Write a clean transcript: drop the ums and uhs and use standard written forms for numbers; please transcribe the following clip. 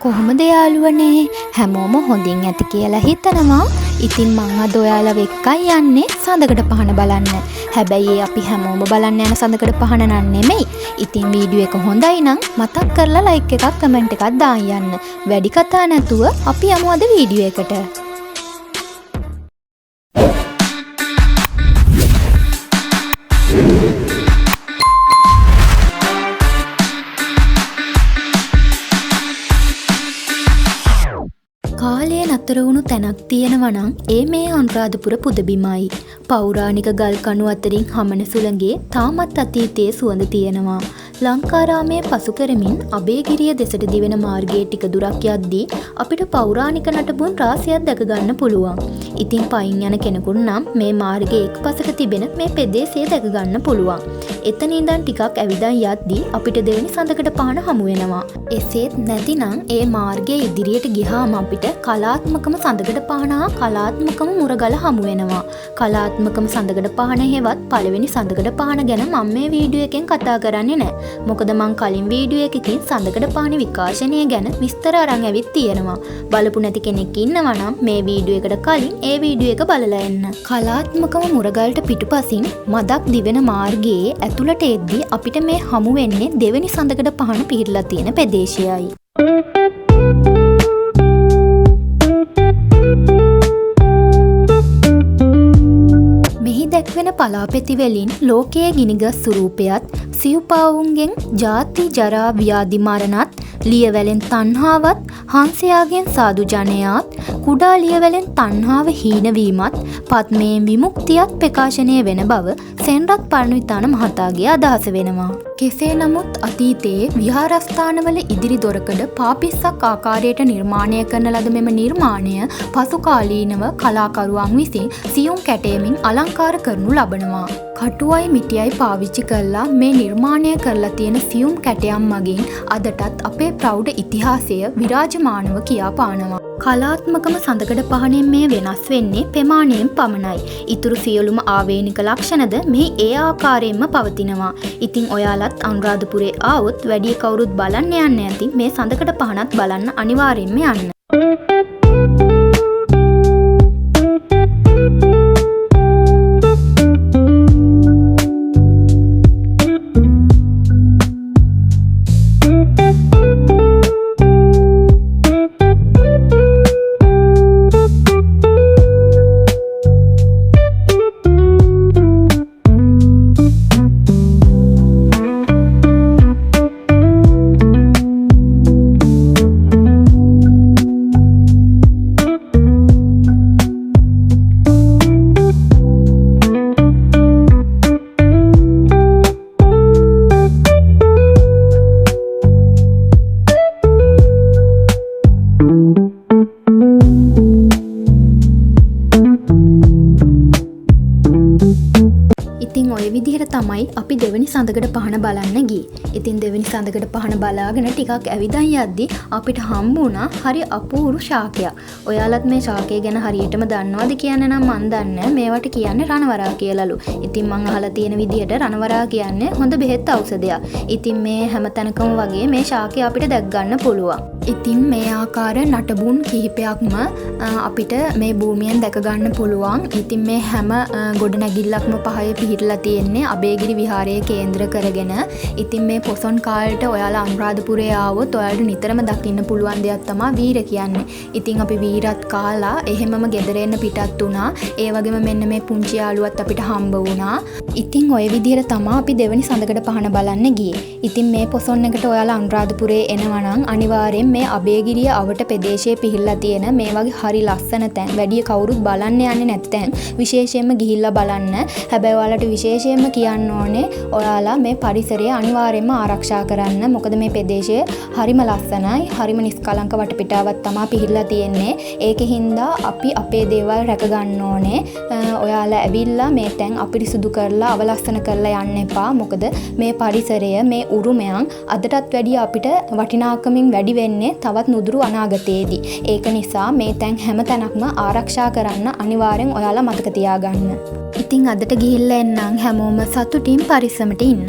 කොහොමද යාළුවනේ හැමෝම හොඳින් ඇති කියලා හිතනවා. ඉතින් මං අද ඔයාලව එක්කයි යන්නේ සඳකඩ පහන බලන්න. හැබැයි අපි හැමෝම බලන්න යන සඳකඩ පහන නන් නෙමෙයි. ඉතින් වීඩියෝ එක හොඳයි නම් මතක් කරලා ලයික් එකක් කමෙන්ට් එකක් දාන්න යන්න. වැඩි කතා නැතුව අපි යමු අද වීඩියෝ එකට. කාලය නතර වුණු තැනක් තියෙනවා නම් ඒ මේ අනුරාධපුර පුදබිමයි. පෞරාණික ගල් කණු අතරින් හමන සුළඟේ තාමත් අතීතයේ සුවඳ තියෙනවා. ලංකාරාමයේ පසු කරමින් අබේගිරිය දෙසට දිවෙන මාර්ගයේ ටික දුරක් යද්දී අපිට පෞරාණික නටබුන් රාශියක් දැක ගන්න පුළුවන්. ඉතින් පයින් යන කෙනෙකුට නම් මේ මාර්ගයේ එක්පසක තිබෙන මේ ප්‍රදේශය දැක ගන්න පුළුවන්. එතන ඉඳන් ටිකක් ඇවිදන් යද්දී අපිට දෙවෙනි සඳකඩ පහන හමු වෙනවා. එසේත් නැතිනම් ඒ මාර්ගයේ ඉදිරියට ගියාම අපිට කලාත්මකම සඳකඩ පහන හා කලාත්මකම මුරගල හමු වෙනවා. කලාත්මකම සඳකඩ පහන හේවත් පළවෙනි සඳකඩ පහන ගැන මම මේ වීඩියෝ එකෙන් කතා කරන්නේ නැහැ. මොකද මං කලින් වීඩියෝ එකකින් සඳකඩ පහන විකාශනය ගැන විස්තර අරන් ඇවිත් තියෙනවා. බලපු නැති කෙනෙක් ඉන්නවා නම් මේ වීඩියෝ එකට කලින් ඒ වීඩියෝ එක බලලා එන්න. කලාත්මකම මුරගලට පිටුපසින් මදක් දිවෙන මාර්ගයේ ඇතුළට එද්දී අපිට මේ හමු වෙන්නේ දෙවෙනි සඳකඩ පහන පිහිටලා තියෙන ප්‍රදේශයයි. දැක්වෙන පලාපෙති වලින් ලෝකයේ ගිනිගත් ස්වරූපයත් සිව්පාවුන්ගෙන් ජාති ජරා ව්‍යාධි මරණත් ලියවැලෙන් තණ්හාවත් හංසයාගෙන් සාදු ජනයාත් කුඩා ලියවැලෙන් තණ්හාව හීනවීමත් පත්මයෙන් විමුක්තියත් ප්‍රකාශනය වෙන බව සෙන්රත් පරණවිතාන මහතාගේ අදහස වෙනවා. කෙසේ නමුත් අතීතයේ විහාරස්ථානවල ඉදිරි දොරකඩ පාපිස්සක් ආකාරයට නිර්මාණය කරන ලද මෙම නිර්මාණය පසුකාලීනව කලාකරුවන් විසින් සියුම් කැටයමින් අලංකාර කරනු ලබනවා. කටුවයි මිටියයි පාවිච්චි කරලා මේ නිර්මාණය කරලා තියෙන සියුම් කැටයම් මගින් අදටත් අපේ ප්‍රෞಢ ඉතිහාසය විරාජමානව කියා පානවා. කලාත්මකම සඳකඩ පහනෙන් මේ වෙනස් වෙන්නේ ප්‍රමාණයෙන් පමණයි. ඉතුරු සියලුම ආවේනික ලක්ෂණද මේ ඒ ආකාරයෙන්ම පවතිනවා. ඉතින් ඔයාලත් අනුරාධපුරේ ආවොත් වැඩි කවුරුත් බලන්න යන්න ඇති මේ සඳකඩ පහනත් බලන්න අනිවාර්යෙන්ම යන්න. ඉතින් ඔය විදිහට තමයි අපි දෙවෙනි සඳකඩ පහන බලන්න ගියේ. ඉතින් දෙවෙනි සඳකඩ පහන බලාගෙන ටිකක් ඇවිදන් යද්දී අපිට හම්බ වුණා හරි අපූර්ව ශාකයක්. ඔයාලත් මේ ශාකය ගැන හරියටම දන්නවද කියන්නේ නම් මන් දන්නේ මේවට කියන්නේ රණවරා කියලාලු. ඉතින් මං අහලා තියෙන විදිහට රණවරා කියන්නේ හොඳ බෙහෙත් ඖෂධයක්. ඉතින් මේ හැමතැනකම වගේ මේ ශාකය අපිට දැක් ගන්න පුළුවන්. ඉතින් මේ ආකාර නටබුන් කිහිපයක්ම අපිට මේ භූමියෙන් දැක ගන්න පුළුවන්. ඉතින් මේ හැම ගොඩනැගිල්ලක්ම පහේ පිහිටලා තියෙන්නේ අබේගිරි විහාරයේ කේන්ද්‍ර කරගෙන. ඉතින් මේ පොසොන් කාලේට ඔයාලා අනුරාධපුරේ ආවොත් ඔයාලට නිතරම දකින්න පුළුවන් දෙයක් තමයි වීර කියන්නේ. ඉතින් අපි වීරත් කාලා එහෙමම ගෙදර එන්න පිටත් වුණා. ඒ වගේම මෙන්න මේ පුංචි යාළුවත් අපිට හම්බ වුණා. ඉතින් ඔය විදිහට තමයි අපි දෙවෙනි සඳකඩ පහන බලන්න ගියේ. ඉතින් මේ පොසොන් එකට ඔයාලා අනුරාධපුරේ එනවා නම් අනිවාර්යෙන් මේ අබේගිරිය අවට ප්‍රදේශයේ පිහිල්ලා තියෙන මේ වගේ හරි ලස්සන තැන් වැඩි කවුරුත් බලන්න යන්නේ නැත්නම් විශේෂයෙන්ම ගිහිල්ලා බලන්න. හැබැයි ඔයාලට විශේෂයෙන්ම කියන්න ඕනේ ඔයාලා මේ පරිසරය අනිවාර්යෙන්ම ආරක්ෂා කරන්න. මොකද මේ ප්‍රදේශය හරිම ලස්සනයි. හරිම නිස්කලංක වටපිටාවක් තමයි පිහිල්ලා තියෙන්නේ. ඒකෙන්ද අපි අපේ දේවල් රැක ගන්න ඕනේ. ඔයාලා ඇවිල්ලා මේ තැන් අපිරිසුදු කරලා අවලස්සන කරලා යන්න එපා. මොකද මේ පරිසරය මේ උරුමයන් අදටත් වැඩිය අපිට වටිනාකමින් වැඩි වෙන්නේ තවත් නුදුරු අනාගතයේදී. ඒක නිසා මේ තැන් හැම තැනක්ම ආරක්ෂා කරන්න අනිවාර්යෙන් ඔයාලා මතක තියාගන්න. ඉතින් අදට ගිහිල්ලා එන්නම් හැමෝම සතුටින් පරිස්සමට ඉන්න.